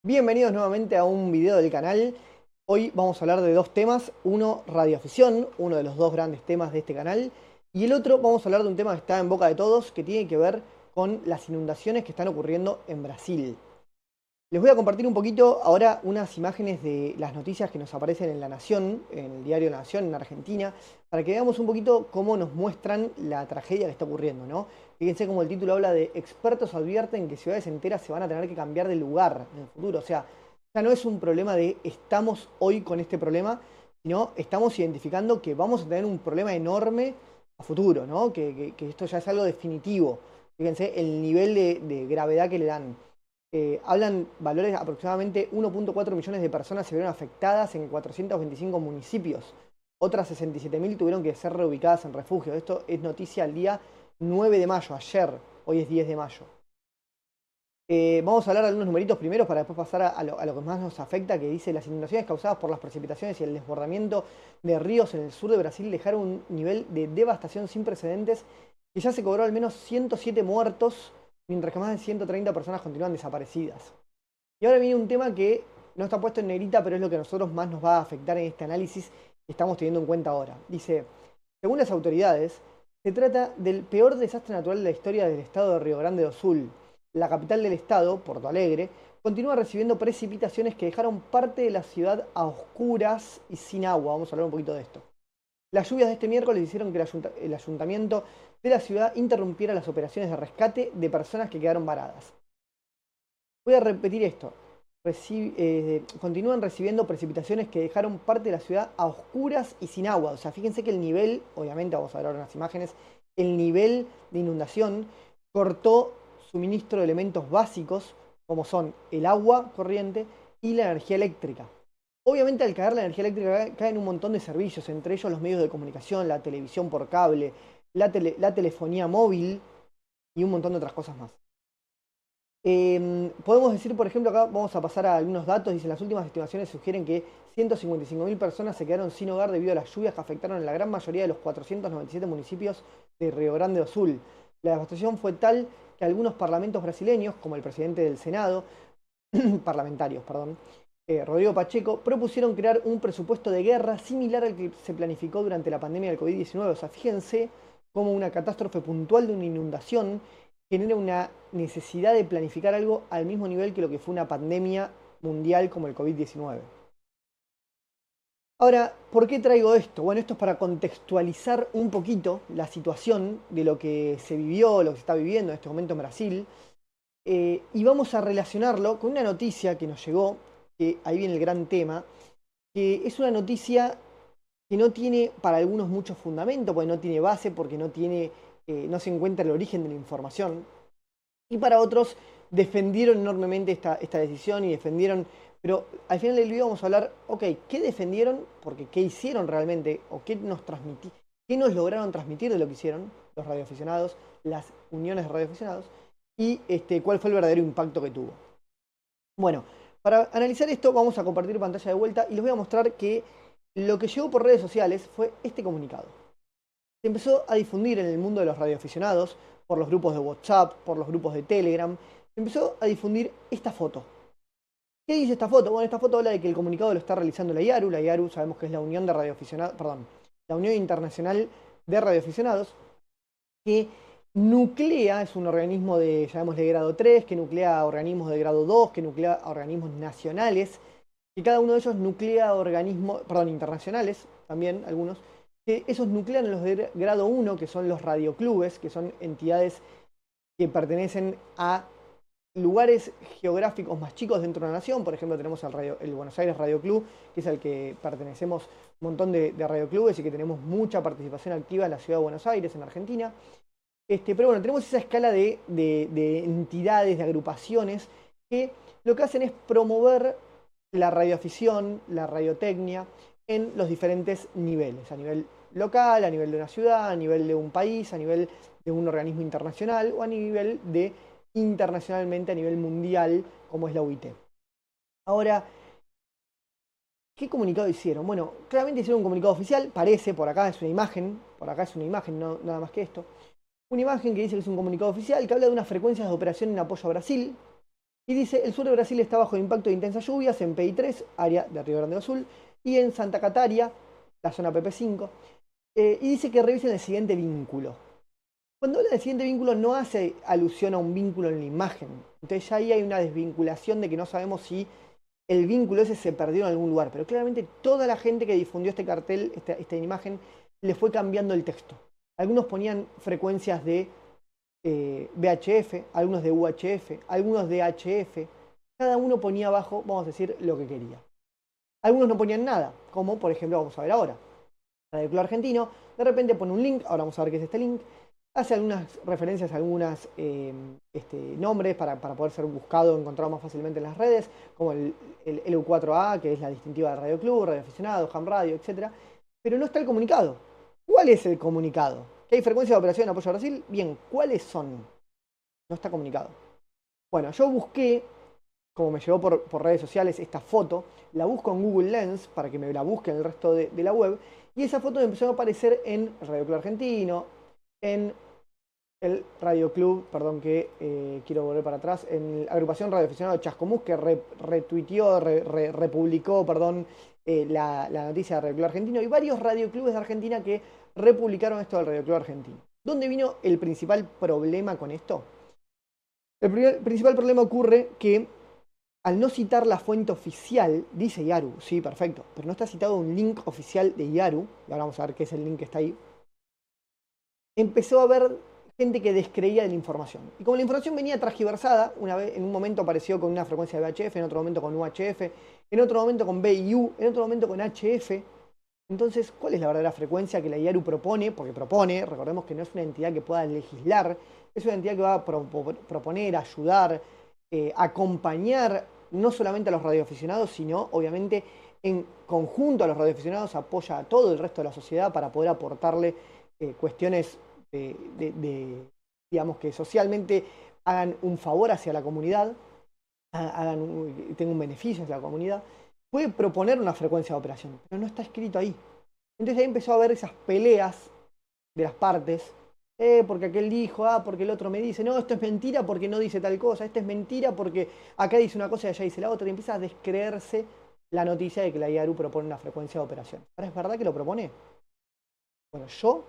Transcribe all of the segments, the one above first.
Bienvenidos nuevamente a un video del canal. Hoy vamos a hablar de dos temas. Uno, radioafición, uno de los dos grandes temas de este canal. Y el otro, vamos a hablar de un tema que está en boca de todos, que tiene que ver con las inundaciones que están ocurriendo en Brasil. Les voy a compartir un poquito ahora unas imágenes de las noticias que nos aparecen en La Nación, en el diario La Nación, en Argentina, para que veamos un poquito cómo nos muestran la tragedia que está ocurriendo, ¿no? Fíjense cómo el título habla de expertos advierten que ciudades enteras se van a tener que cambiar de lugar en el futuro. O sea, ya no es un problema de estamos hoy con este problema, sino estamos identificando que vamos a tener un problema enorme a futuro, ¿no? Que esto ya es algo definitivo. Fíjense el nivel de gravedad que le dan. Hablan valores aproximadamente 1.4 millones de personas se vieron afectadas en 425 municipios. Otras 67.000 tuvieron que ser reubicadas en refugio. Esto es noticia al día 9 de mayo, ayer. Hoy es 10 de mayo. Vamos a hablar de algunos numeritos primero para después pasar a lo que más nos afecta, que dice las inundaciones causadas por las precipitaciones y el desbordamiento de ríos en el sur de Brasil dejaron un nivel de devastación sin precedentes que ya se cobró al menos 107 muertos, mientras que más de 130 personas continúan desaparecidas. Y ahora viene un tema que no está puesto en negrita, pero es lo que a nosotros más nos va a afectar en este análisis que estamos teniendo en cuenta ahora. Dice, según las autoridades, se trata del peor desastre natural de la historia del estado de Río Grande do Sul. La capital del estado, Porto Alegre, continúa recibiendo precipitaciones que dejaron parte de la ciudad a oscuras y sin agua. Vamos a hablar un poquito de esto. Las lluvias de este miércoles hicieron que el ayuntamiento de la ciudad interrumpiera las operaciones de rescate de personas que quedaron varadas. Voy a repetir esto. Continúan recibiendo precipitaciones que dejaron parte de la ciudad a oscuras y sin agua. O sea, fíjense que el nivel, obviamente vamos a ver ahora unas imágenes, el nivel de inundación cortó suministro de elementos básicos como son el agua corriente y la energía eléctrica. Obviamente al caer la energía eléctrica caen un montón de servicios, entre ellos los medios de comunicación, la televisión por cable, la telefonía móvil y un montón de otras cosas más. Podemos decir, por ejemplo, acá vamos a pasar a algunos datos. Dice, las últimas estimaciones sugieren que 155.000 personas se quedaron sin hogar debido a las lluvias que afectaron a la gran mayoría de los 497 municipios de Río Grande do Sul. La devastación fue tal que algunos parlamentos brasileños, como el presidente del Senado, parlamentarios, perdón, Rodrigo Pacheco, propusieron crear un presupuesto de guerra similar al que se planificó durante la pandemia del COVID-19. O sea, fíjense cómo una catástrofe puntual de una inundación genera una necesidad de planificar algo al mismo nivel que lo que fue una pandemia mundial como el COVID-19. Ahora, ¿por qué traigo esto? Bueno, esto es para contextualizar un poquito la situación de lo que se vivió, lo que se está viviendo en este momento en Brasil, y vamos a relacionarlo con una noticia que nos llegó, que ahí viene el gran tema, que es una noticia que no tiene para algunos mucho fundamento, porque no tiene base, porque no se encuentra el origen de la información. Y para otros defendieron enormemente esta decisión y defendieron, pero al final del video vamos a hablar, ok, ¿qué defendieron? Porque ¿qué hicieron realmente? ¿O qué nos lograron transmitir de lo que hicieron los radioaficionados, las uniones de radioaficionados? Y cuál fue el verdadero impacto que tuvo. Bueno, para analizar esto vamos a compartir pantalla de vuelta y les voy a mostrar que lo que llegó por redes sociales fue este comunicado. Se empezó a difundir en el mundo de los radioaficionados, por los grupos de WhatsApp, por los grupos de Telegram. Se empezó a difundir esta foto. ¿Qué dice esta foto? Bueno, esta foto habla de que el comunicado lo está realizando la IARU. La IARU sabemos que es la Unión de Radioaficionados, perdón, la Unión Internacional de Radioaficionados, que nuclea, es un organismo de, llamémosle grado 3, que nuclea organismos de grado 2, que nuclea organismos nacionales, que cada uno de ellos nuclea organismos, perdón, internacionales, también algunos, que esos nuclean los de grado 1, que son los radioclubes, que son entidades que pertenecen a lugares geográficos más chicos dentro de la nación. Por ejemplo, tenemos el Buenos Aires Radio Club, que es al que pertenecemos un montón de radioclubes y que tenemos mucha participación activa en la ciudad de Buenos Aires, en Argentina. Pero bueno, tenemos esa escala de entidades, de agrupaciones, que lo que hacen es promover la radioafición, la radiotecnia, en los diferentes niveles, a nivel local, a nivel de una ciudad, a nivel de un país, a nivel de un organismo internacional o a nivel de internacionalmente, a nivel mundial, como es la UIT. Ahora, ¿qué comunicado hicieron? Bueno, claramente hicieron un comunicado oficial, parece, por acá es una imagen, no, nada más que esto. Una imagen que dice que es un comunicado oficial, que habla de unas frecuencias de operación en apoyo a Brasil, Y dice, el sur de Brasil está bajo el impacto de intensas lluvias en PI3, área de Río Grande do Sul, y en Santa Cataria, la zona PP5. Y dice que revisen el siguiente vínculo. Cuando habla del siguiente vínculo no hace alusión a un vínculo en la imagen. Entonces ya ahí hay una desvinculación de que no sabemos si el vínculo ese se perdió en algún lugar. Pero claramente toda la gente que difundió este cartel, esta imagen, le fue cambiando el texto. Algunos ponían frecuencias de VHF, algunos de UHF, algunos de HF. Cada uno ponía abajo, vamos a decir, lo que quería. Algunos no ponían nada, como por ejemplo vamos a ver ahora. Radio Club Argentino, de repente pone un link, ahora vamos a ver qué es este link, hace algunas referencias a algunos nombres para poder ser buscado, encontrado más fácilmente en las redes, como el LU4A, que es la distintiva de Radio Club, Radio Aficionado, Ham Radio, etc. Pero no está el comunicado. ¿Cuál es el comunicado? ¿Que hay frecuencia de operación en apoyo a Brasil? Bien, ¿cuáles son? No está comunicado. Bueno, yo busqué, como me llegó por redes sociales esta foto, la busco en Google Lens para que me la busque en el resto de la web, y esa foto me empezó a aparecer en el Radio Club Argentino, en el Radio Club, perdón que quiero volver para atrás, en la agrupación Radio Aficionado Chascomús, que retuiteó, republicó, perdón, la noticia de Radio Club Argentino, y varios radioclubes de Argentina que republicaron esto del Radio Club Argentino. ¿Dónde vino el principal problema con esto? El principal problema ocurre que al no citar la fuente oficial, dice Yaru, sí, perfecto, pero no está citado un link oficial de Yaru, y ahora vamos a ver qué es el link que está ahí, empezó a haber gente que descreía de la información. Y como la información venía transgiversada, una vez, en un momento apareció con una frecuencia de VHF, en otro momento con UHF, en otro momento con BIU, en otro momento con HF. Entonces, ¿cuál es la verdadera frecuencia que la IARU propone? Porque propone, recordemos que no es una entidad que pueda legislar, es una entidad que va a proponer, ayudar, acompañar no solamente a los radioaficionados, sino obviamente en conjunto a los radioaficionados, apoya a todo el resto de la sociedad para poder aportarle cuestiones digamos, que socialmente hagan un favor hacia la comunidad, tengan un beneficio hacia la comunidad. Puede proponer una frecuencia de operación, pero no está escrito ahí. Entonces ahí empezó a haber esas peleas de las partes, porque aquel dijo, porque el otro me dice, no, esto es mentira porque no dice tal cosa, esto es mentira porque acá dice una cosa y allá dice la otra, y empieza a descreerse la noticia de que la IARU propone una frecuencia de operación. ¿Ahora es verdad que lo propone? Bueno, yo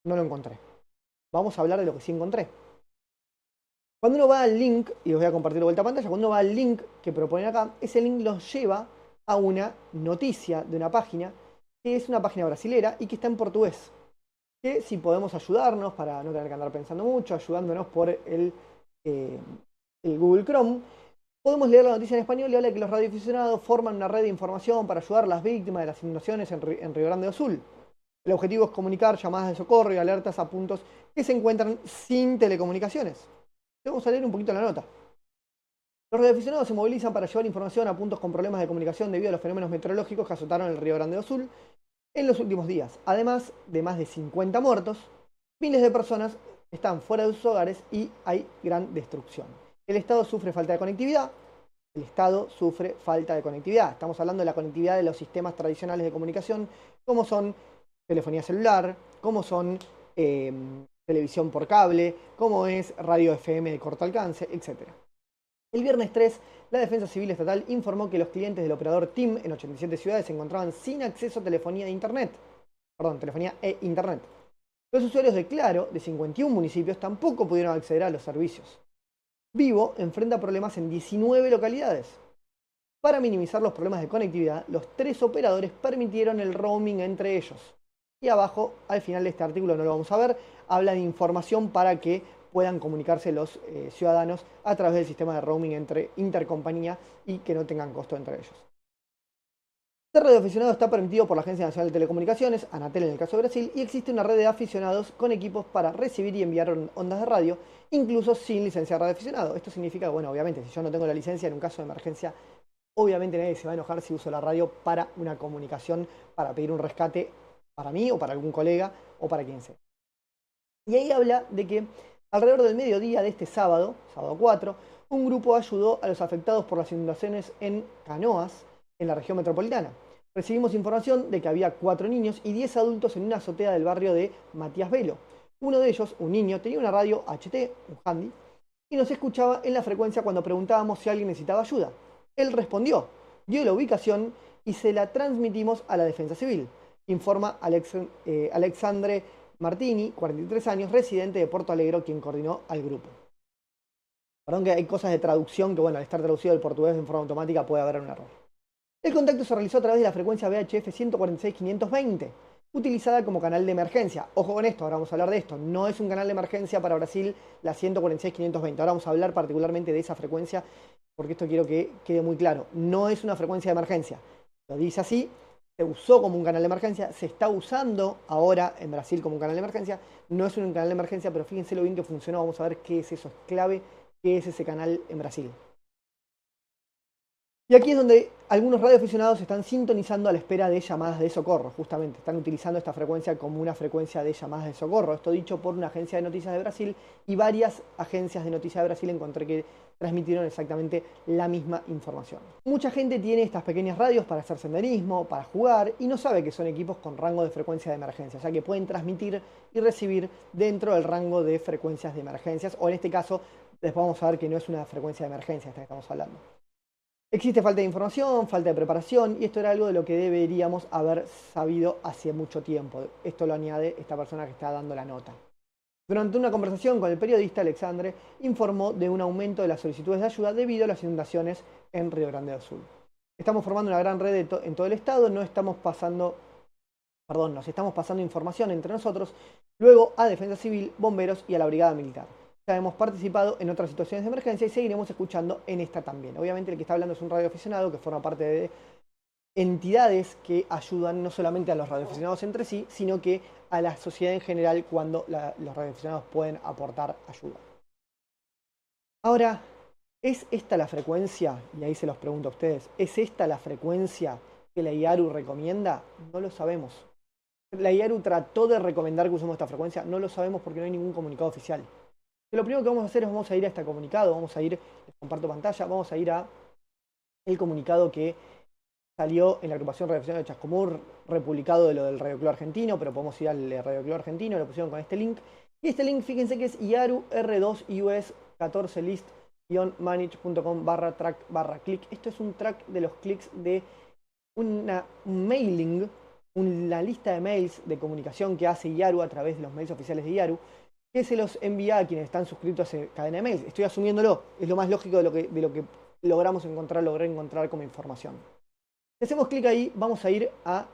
no lo encontré. Vamos a hablar de lo que sí encontré. Cuando uno va al link, y os voy a compartir de vuelta a pantalla, cuando uno va al link que proponen acá, ese link los lleva a una noticia de una página, que es una página brasilera y que está en portugués. Que si podemos ayudarnos, para no tener que andar pensando mucho, ayudándonos por el Google Chrome, podemos leer la noticia en español y habla de que los radioaficionados forman una red de información para ayudar a las víctimas de las inundaciones en Río Grande do Sul. El objetivo es comunicar llamadas de socorro y alertas a puntos que se encuentran sin telecomunicaciones. Vamos a leer un poquito la nota. Los radioaficionados se movilizan para llevar información a puntos con problemas de comunicación debido a los fenómenos meteorológicos que azotaron el Río Grande do Sul en los últimos días. Además de más de 50 muertos, miles de personas están fuera de sus hogares y hay gran destrucción. El Estado sufre falta de conectividad. El Estado sufre falta de conectividad. Estamos hablando de la conectividad de los sistemas tradicionales de comunicación, como son telefonía celular, como son televisión por cable, como es radio FM de corto alcance, etc. El viernes 3, la Defensa Civil Estatal informó que los clientes del operador TIM en 87 ciudades se encontraban sin acceso a telefonía e internet. Los usuarios de Claro, de 51 municipios, tampoco pudieron acceder a los servicios. Vivo enfrenta problemas en 19 localidades. Para minimizar los problemas de conectividad, los 3 operadores permitieron el roaming entre ellos. Y abajo, al final de este artículo, no lo vamos a ver, habla de información para que puedan comunicarse los ciudadanos a través del sistema de roaming entre intercompañía y que no tengan costo entre ellos. Ser radioaficionado está permitido por la Agencia Nacional de Telecomunicaciones, Anatel en el caso de Brasil, y existe una red de aficionados con equipos para recibir y enviar ondas de radio, incluso sin licencia de radioaficionado. Esto significa, bueno, obviamente, si yo no tengo la licencia en un caso de emergencia, obviamente nadie se va a enojar si uso la radio para una comunicación, para pedir un rescate para mí o para algún colega o para quien sea. Y ahí habla de que alrededor del mediodía de este sábado, sábado 4, un grupo ayudó a los afectados por las inundaciones en Canoas, en la región metropolitana. Recibimos información de que había 4 niños y 10 adultos en una azotea del barrio de Matías Velo. Uno de ellos, un niño, tenía una radio HT, un handy, y nos escuchaba en la frecuencia cuando preguntábamos si alguien necesitaba ayuda. Él respondió, dio la ubicación y se la transmitimos a la Defensa Civil, informa Alexandre Martini, 43 años, residente de Porto Alegre, quien coordinó al grupo. Perdón que hay cosas de traducción que, bueno, al estar traducido del portugués en forma automática puede haber un error. El contacto se realizó a través de la frecuencia VHF 146.520, utilizada como canal de emergencia. Ojo con esto, ahora vamos a hablar de esto. No es un canal de emergencia para Brasil la 146.520. Ahora vamos a hablar particularmente de esa frecuencia, porque esto quiero que quede muy claro. No es una frecuencia de emergencia. Lo dice así, se usó como un canal de emergencia, se está usando ahora en Brasil como un canal de emergencia. No es un canal de emergencia, pero fíjense lo bien que funcionó. Vamos a ver qué es eso, es clave, qué es ese canal en Brasil. Y aquí es donde algunos radioaficionados están sintonizando a la espera de llamadas de socorro, justamente. Están utilizando esta frecuencia como una frecuencia de llamadas de socorro. Esto dicho por una agencia de noticias de Brasil, y varias agencias de noticias de Brasil encontré que transmitieron exactamente la misma información. Mucha gente tiene estas pequeñas radios para hacer senderismo, para jugar, y no sabe que son equipos con rango de frecuencia de emergencia, o sea que pueden transmitir y recibir dentro del rango de frecuencias de emergencias, o en este caso, después vamos a ver que no es una frecuencia de emergencia esta que estamos hablando. Existe falta de información, falta de preparación, y esto era algo de lo que deberíamos haber sabido hace mucho tiempo. Esto lo añade esta persona que está dando la nota. Durante una conversación con el periodista, Alexandre informó de un aumento de las solicitudes de ayuda debido a las inundaciones en Río Grande do Sul. Estamos formando una gran red en todo el estado, nos estamos pasando información entre nosotros, luego a Defensa Civil, bomberos y a la Brigada Militar. Ya hemos participado en otras situaciones de emergencia y seguiremos escuchando en esta también. Obviamente el que está hablando es un radioaficionado que forma parte de entidades que ayudan no solamente a los radioaficionados entre sí, sino que a la sociedad en general cuando los radioaficionados pueden aportar ayuda. Ahora, ¿es esta la frecuencia? Y ahí se los pregunto a ustedes. ¿Es esta la frecuencia que la IARU recomienda? No lo sabemos. ¿La IARU trató de recomendar que usemos esta frecuencia? No lo sabemos porque no hay ningún comunicado oficial. Lo primero que vamos a hacer es vamos a ir a este comunicado, vamos a ir, les comparto pantalla, vamos a ir a el comunicado que salió en la agrupación radioaficionada de Chascomús, republicado de lo del Radio Club Argentino, pero podemos ir al Radio Club Argentino, lo pusieron con este link. Y este link, fíjense que es IARU R2US 14 list-manage.com/track/click. Esto es un track de los clics de un mailing, una lista de mails de comunicación que hace IARU a través de los mails oficiales de IARU, que se los envía a quienes están suscritos a esa cadena de mails. Estoy asumiéndolo, es lo más lógico de lo que logré encontrar como información. Si hacemos clic ahí, vamos a ir a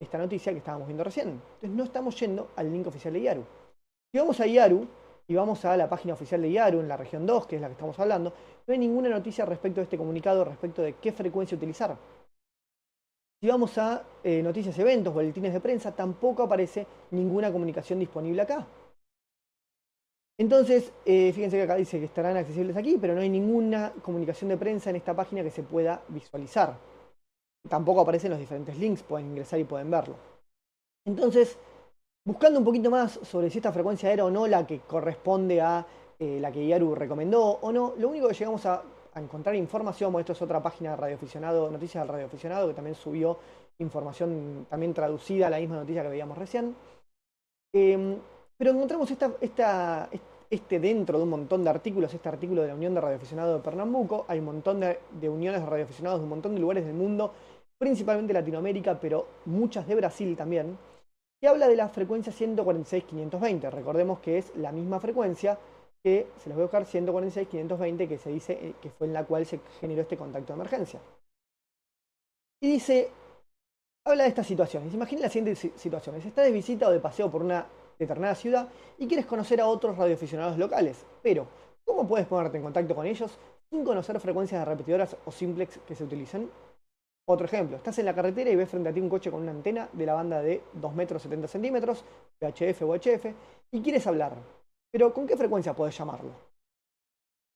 esta noticia que estábamos viendo recién. Entonces no estamos yendo al link oficial de IARU. Si vamos a IARU y vamos a la página oficial de IARU en la región 2, que es la que estamos hablando, no hay ninguna noticia respecto de este comunicado, respecto de qué frecuencia utilizar. Si vamos a noticias, eventos, boletines de prensa, tampoco aparece ninguna comunicación disponible acá. Entonces, fíjense que acá dice que estarán accesibles aquí, pero no hay ninguna comunicación de prensa en esta página que se pueda visualizar. Tampoco aparecen los diferentes links, pueden ingresar y pueden verlo. Entonces, buscando un poquito más sobre si esta frecuencia era o no la que corresponde a la que IARU recomendó o no, lo único que llegamos a encontrar información, bueno, esto es otra página de radioaficionado, noticias del radioaficionado, que también subió información también traducida a la misma noticia que veíamos recién. Pero encontramos este dentro de un montón de artículos, este artículo de la Unión de Radioaficionados de Pernambuco. Hay un montón de uniones de radioaficionados de un montón de lugares del mundo, principalmente Latinoamérica, pero muchas de Brasil también, que habla de la frecuencia 146.520. Recordemos que es la misma frecuencia que, se los voy a buscar, 146.520, que se dice que fue en la cual se generó este contacto de emergencia. Y dice, habla de estas situaciones. Imaginen las siguientes situaciones. Estás de visita o de paseo por una determinada ciudad y quieres conocer a otros radioaficionados locales, pero ¿cómo puedes ponerte en contacto con ellos sin conocer frecuencias de repetidoras o simplex que se utilicen? Otro ejemplo, estás en la carretera y ves frente a ti un coche con una antena de la banda de 2 metros 70 centímetros, VHF o UHF, y quieres hablar, pero ¿con qué frecuencia podés llamarlo?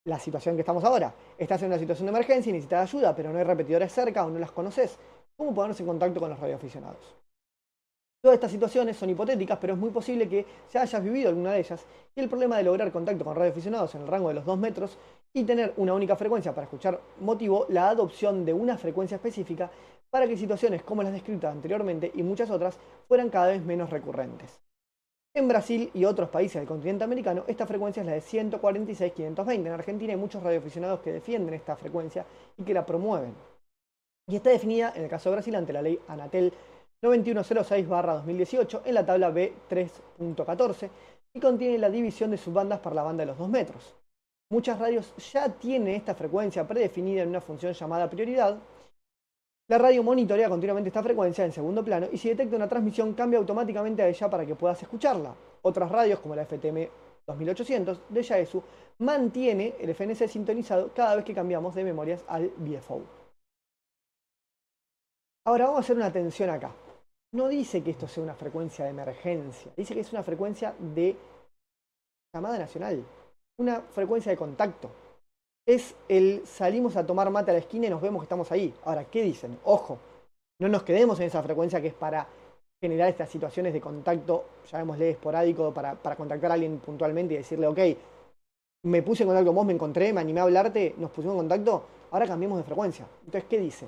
La situación que estamos ahora, estás en una situación de emergencia y necesitas ayuda, pero no hay repetidores cerca o no las conoces. ¿Cómo ponerse en contacto con los radioaficionados? Todas estas situaciones son hipotéticas, pero es muy posible que ya hayas vivido alguna de ellas, y el problema de lograr contacto con radioaficionados en el rango de los 2 metros y tener una única frecuencia para escuchar motivó la adopción de una frecuencia específica para que situaciones como las descritas anteriormente y muchas otras fueran cada vez menos recurrentes. En Brasil y otros países del continente americano, esta frecuencia es la de 146.520. En Argentina hay muchos radioaficionados que defienden esta frecuencia y que la promueven. Y está definida, en el caso de Brasil, ante la ley Anatel 9106/2018 en la tabla B3.14 y contiene la división de subbandas para la banda de los 2 metros. Muchas radios ya tienen esta frecuencia predefinida en una función llamada prioridad. La radio monitorea continuamente esta frecuencia en segundo plano y si detecta una transmisión cambia automáticamente a ella para que puedas escucharla. Otras radios como la FTM 2800 de Yaesu mantiene el FNC sintonizado cada vez que cambiamos de memorias al VFO. Ahora vamos a hacer una atención acá. No dice que esto sea una frecuencia de emergencia, dice que es una frecuencia de llamada nacional, una frecuencia de contacto. Es el salimos a tomar mate a la esquina y nos vemos que estamos ahí. Ahora, ¿qué dicen? Ojo, no nos quedemos en esa frecuencia que es para generar estas situaciones de contacto, llamémosle esporádico, para contactar a alguien puntualmente y decirle, ok, me puse en contacto con vos, me encontré, me animé a hablarte, nos pusimos en contacto, ahora cambiemos de frecuencia. Entonces, ¿qué dice?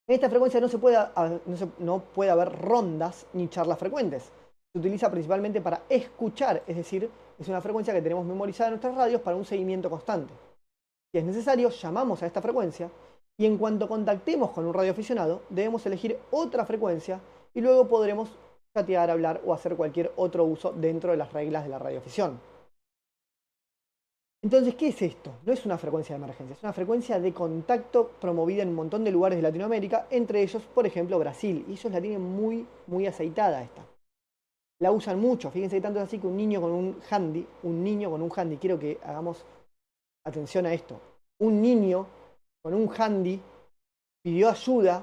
En esta frecuencia no puede haber rondas ni charlas frecuentes. Se utiliza principalmente para escuchar, es decir, es una frecuencia que tenemos memorizada en nuestras radios para un seguimiento constante. Si es necesario, llamamos a esta frecuencia y en cuanto contactemos con un radioaficionado, debemos elegir otra frecuencia y luego podremos chatear, hablar o hacer cualquier otro uso dentro de las reglas de la radioafición. Entonces, ¿qué es esto? No es una frecuencia de emergencia, es una frecuencia de contacto promovida en un montón de lugares de Latinoamérica, entre ellos, por ejemplo, Brasil. Y ellos la tienen muy aceitada esta. La usan mucho, fíjense, tanto es así que un niño con un handy, quiero que hagamos atención a esto. Un niño con un handy pidió ayuda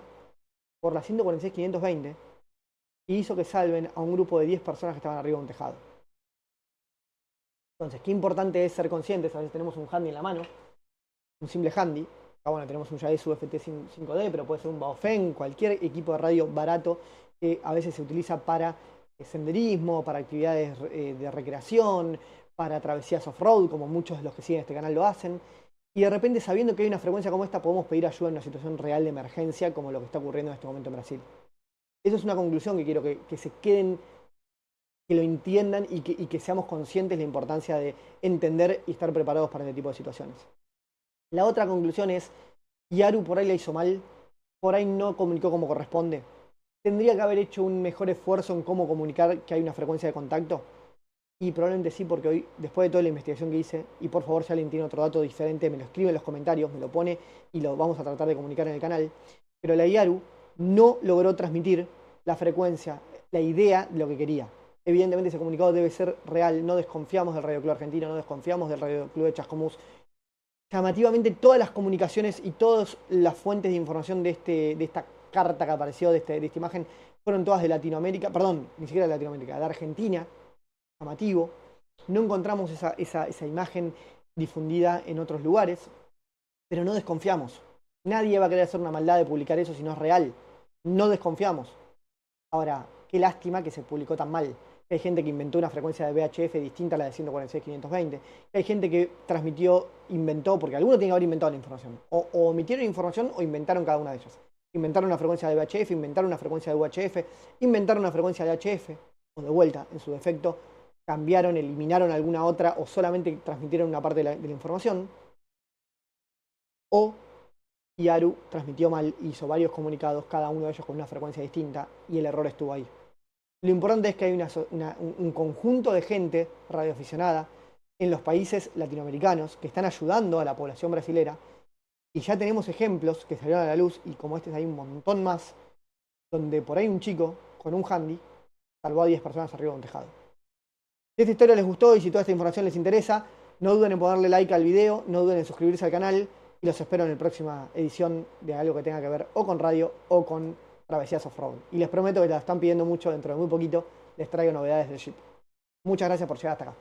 por la 146.520 y hizo que salven a un grupo de 10 personas que estaban arriba de un tejado. Entonces, qué importante es ser conscientes. A veces tenemos un handy en la mano, un simple handy. Acá, bueno, tenemos un Yaesu FT5D, pero puede ser un Baofeng, cualquier equipo de radio barato que a veces se utiliza para senderismo, para actividades de recreación, para travesías off-road, como muchos de los que siguen este canal lo hacen. Y de repente, sabiendo que hay una frecuencia como esta, podemos pedir ayuda en una situación real de emergencia, como lo que está ocurriendo en este momento en Brasil. Eso es una conclusión que quiero que se queden, que lo entiendan y que seamos conscientes de la importancia de entender y estar preparados para este tipo de situaciones. La otra conclusión es, Yaru por ahí la hizo mal, por ahí no comunicó como corresponde. ¿Tendría que haber hecho un mejor esfuerzo en cómo comunicar que hay una frecuencia de contacto? Y probablemente sí, porque hoy, después de toda la investigación que hice, y por favor si alguien tiene otro dato diferente, me lo escribe en los comentarios, me lo pone y lo vamos a tratar de comunicar en el canal. Pero la Yaru no logró transmitir la frecuencia, la idea de lo que quería. Evidentemente ese comunicado debe ser real, no desconfiamos del Radio Club Argentino, no desconfiamos del Radio Club de Chascomús. Llamativamente todas las comunicaciones y todas las fuentes de información de esta carta que apareció, de esta imagen, fueron todas de Latinoamérica, perdón, ni siquiera de Latinoamérica, de Argentina, llamativo. No encontramos esa imagen difundida en otros lugares, pero no desconfiamos. Nadie va a querer hacer una maldad de publicar eso si no es real. No desconfiamos. Ahora, qué lástima que se publicó tan mal. Hay gente que inventó una frecuencia de VHF distinta a la de 146.520. Hay gente que inventó, porque alguno tiene que haber inventado la información. O omitieron información o inventaron cada una de ellas. Inventaron una frecuencia de VHF, inventaron una frecuencia de UHF, inventaron una frecuencia de HF, o de vuelta, en su defecto, cambiaron, eliminaron alguna otra, o solamente transmitieron una parte de la información. O Yaru transmitió mal, hizo varios comunicados, cada uno de ellos con una frecuencia distinta, y el error estuvo ahí. Lo importante es que hay un conjunto de gente radioaficionada en los países latinoamericanos que están ayudando a la población brasilera, y ya tenemos ejemplos que salieron a la luz, y como este hay un montón más, donde por ahí un chico con un handy salvó a 10 personas arriba de un tejado. Si esta historia les gustó y si toda esta información les interesa, no duden en ponerle like al video, no duden en suscribirse al canal, y los espero en la próxima edición de algo que tenga que ver o con radio o con travesías off-road. Y les prometo que la están pidiendo mucho, dentro de muy poquito les traigo novedades del Jeep. Muchas gracias por llegar hasta acá.